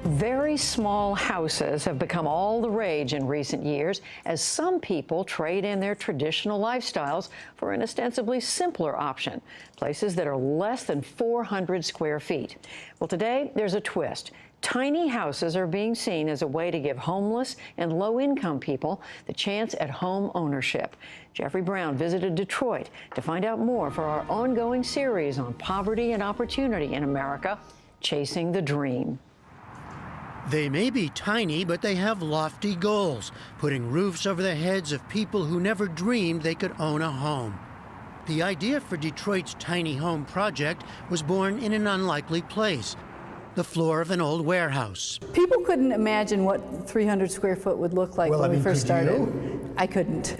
Very small houses have become all the rage in recent years as some people trade in their traditional lifestyles for an ostensibly simpler option, places that are less than 400 square feet. Well, today there's a twist. Tiny houses are being seen as a way to give homeless and low-income people the chance at home ownership. Jeffrey Brown visited Detroit to find out more for our ongoing series on poverty and opportunity in America, Chasing the Dream. They may be tiny, but they have lofty goals, putting roofs over the heads of people who never dreamed they could own a home. The idea for Detroit's tiny home project was born in an unlikely place, the floor of an old warehouse. People couldn't imagine what 300 square foot would look like when we first started. You? I couldn't.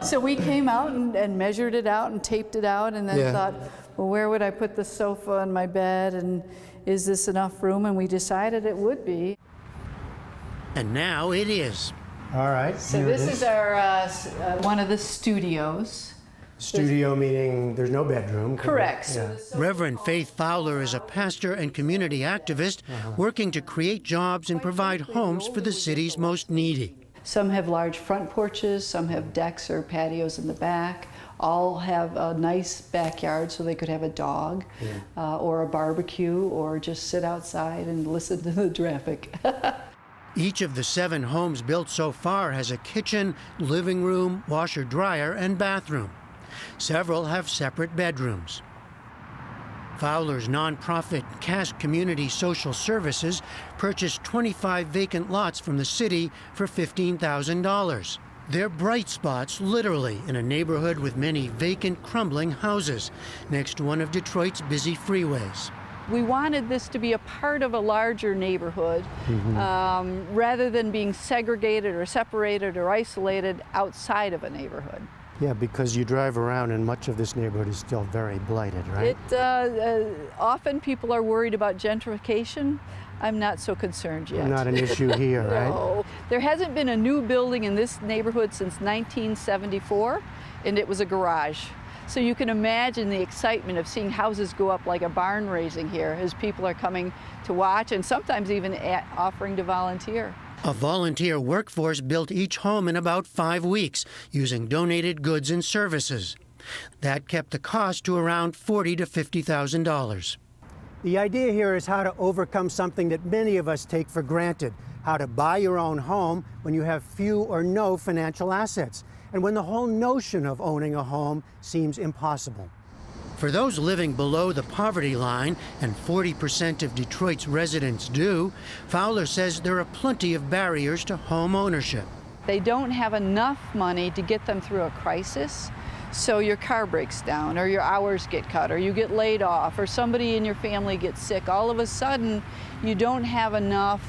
So we came out and measured it out and taped it out and then thought, well, where would I put the sofa and my bed, and is this enough room? And we decided it would be. And now it is. All right. So this is our one of the studios. Studio meaning there's no bedroom. Correct. Yeah. Reverend Faith Fowler is a pastor and community activist working to create jobs and provide homes for the city's most needy. Some have large front porches, some have decks or patios in the back. All have a nice backyard so they could have a dog or a barbecue or just sit outside and listen to the traffic. Each of the 7 homes built so far has a kitchen, living room, washer-dryer, and bathroom. Several have separate bedrooms. Fowler's nonprofit Cash Community Social Services purchased 25 vacant lots from the city for $15,000. They're bright spots, literally, in a neighborhood with many vacant, crumbling houses next to one of Detroit's busy freeways. We wanted this to be a part of a larger neighborhood rather than being segregated or separated or isolated outside of a neighborhood. Yeah, because you drive around and much of this neighborhood is still very blighted, right? Often people are worried about gentrification. I'm not so concerned yet. Not an issue here, right? No. There hasn't been a new building in this neighborhood since 1974, and it was a garage. So you can imagine the excitement of seeing houses go up like a barn raising here as people are coming to watch and sometimes even offering to volunteer. A volunteer workforce built each home in about 5 weeks using donated goods and services. That kept the cost to around $40,000 to $50,000. The idea here is how to overcome something that many of us take for granted, how to buy your own home when you have few or no financial assets, and when the whole notion of owning a home seems impossible. For those living below the poverty line, and 40% of Detroit's residents do, Fowler says there are plenty of barriers to home ownership. They don't have enough money to get them through a crisis. So your car breaks down, or your hours get cut, or you get laid off, or somebody in your family gets sick. All of a sudden, you don't have enough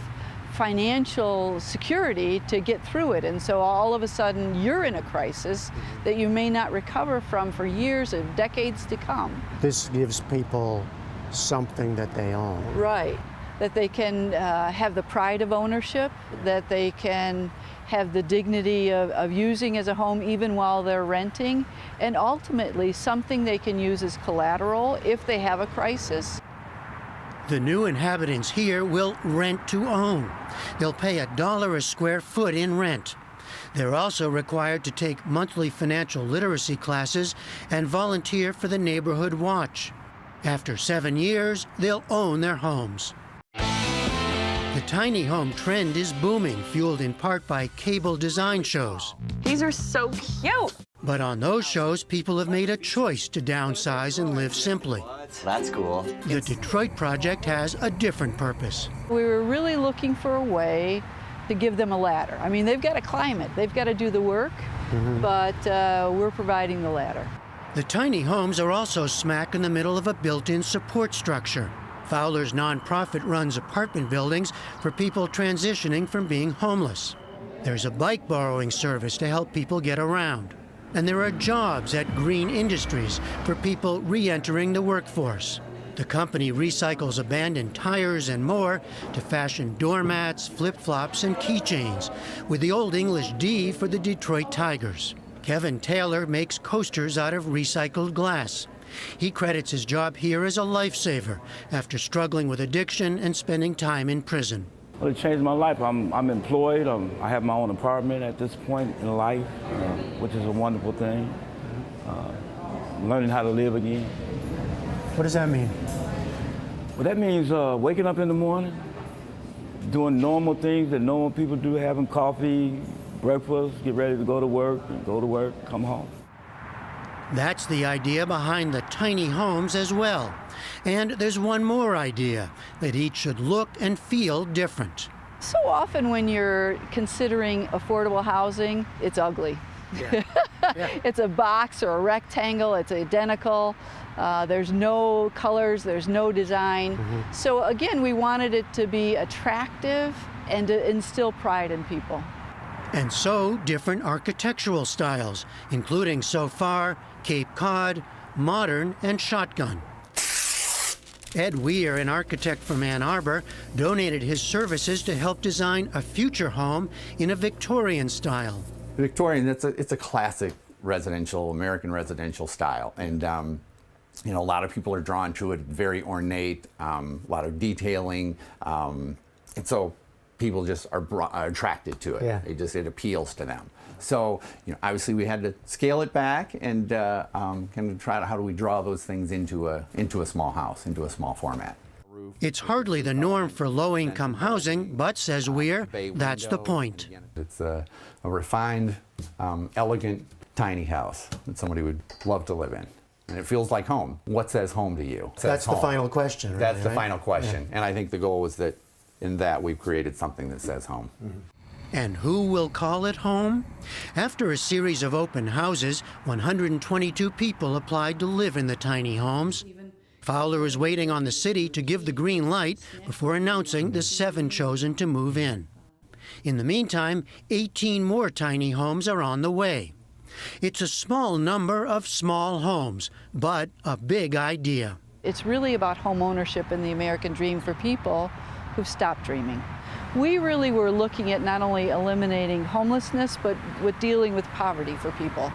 financial security to get through it. And so all of a sudden, you're in a crisis that you may not recover from for years or decades to come. This gives people something that they own. Right. That they can have the pride of ownership, that they can have the dignity of using as a home even while they're renting, and ultimately something they can use as collateral if they have a crisis. The new inhabitants here will rent to own. They'll pay $1 a square foot in rent. They're also required to take monthly financial literacy classes and volunteer for the Neighborhood Watch. After 7 years, they'll own their homes. The tiny home trend is booming, fueled in part by cable design shows. These are so cute. But on those shows, people have made a choice to downsize and live simply. That's cool. The Detroit project has a different purpose. We were really looking for a way to give them a ladder. I mean, they've got to climb it. They've got to do the work, but we're providing the ladder. The tiny homes are also smack in the middle of a built-in support structure. Fowler's nonprofit runs apartment buildings for people transitioning from being homeless. There's a bike borrowing service to help people get around. And there are jobs at Green Industries for people re-entering the workforce. The company recycles abandoned tires and more to fashion doormats, flip-flops, and keychains, with the Old English D for the Detroit Tigers. Kevin Taylor makes coasters out of recycled glass. He credits his job here as a lifesaver after struggling with addiction and spending time in prison. Well, it changed my life. I'm employed. I have my own apartment at this point in life, which is a wonderful thing. Learning how to live again. What does that mean? Well, that means waking up in the morning, doing normal things that normal people do, having coffee, breakfast, get ready to go to work, come home. That's the idea behind the tiny homes as well. And there's one more idea, that each should look and feel different. So often when you're considering affordable housing, it's ugly. Yeah. It's a box or a rectangle, it's identical. There's no colors, there's no design. So again, we wanted it to be attractive and to instill pride in people. And so different architectural styles, including so far Cape Cod, modern, and shotgun. Ed Weir, an architect from Ann Arbor, donated his services to help design a future home in a Victorian style. Victorian, it's a classic residential, American residential style. And you know, a lot of people are drawn to it, very ornate, a lot of detailing. And so people just are attracted to it. Yeah. It appeals to them. So, you know, obviously we had to scale it back and kind of try to, how do we draw those things into a small house, into a small format. It's hardly the norm for low-income housing, but, says Weir, that's the point. It's a refined, elegant, tiny house that somebody would love to live in. And it feels like home. What says home to you? That's the final question, really, That's the right? final question. Yeah. And I think the goal was that in that we've created something that says home. And who will call it home? After a series of open houses, 122 people applied to live in the tiny homes. Fowler is waiting on the city to give the green light before announcing the 7 chosen to move in. In the meantime, 18 more tiny homes are on the way. It's a small number of small homes, but a big idea. It's really about home ownership and the American dream for people who've stopped dreaming. We really were looking at not only eliminating homelessness, but with dealing with poverty for people.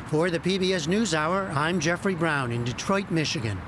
For the PBS NewsHour, I'm Jeffrey Brown in Detroit, Michigan.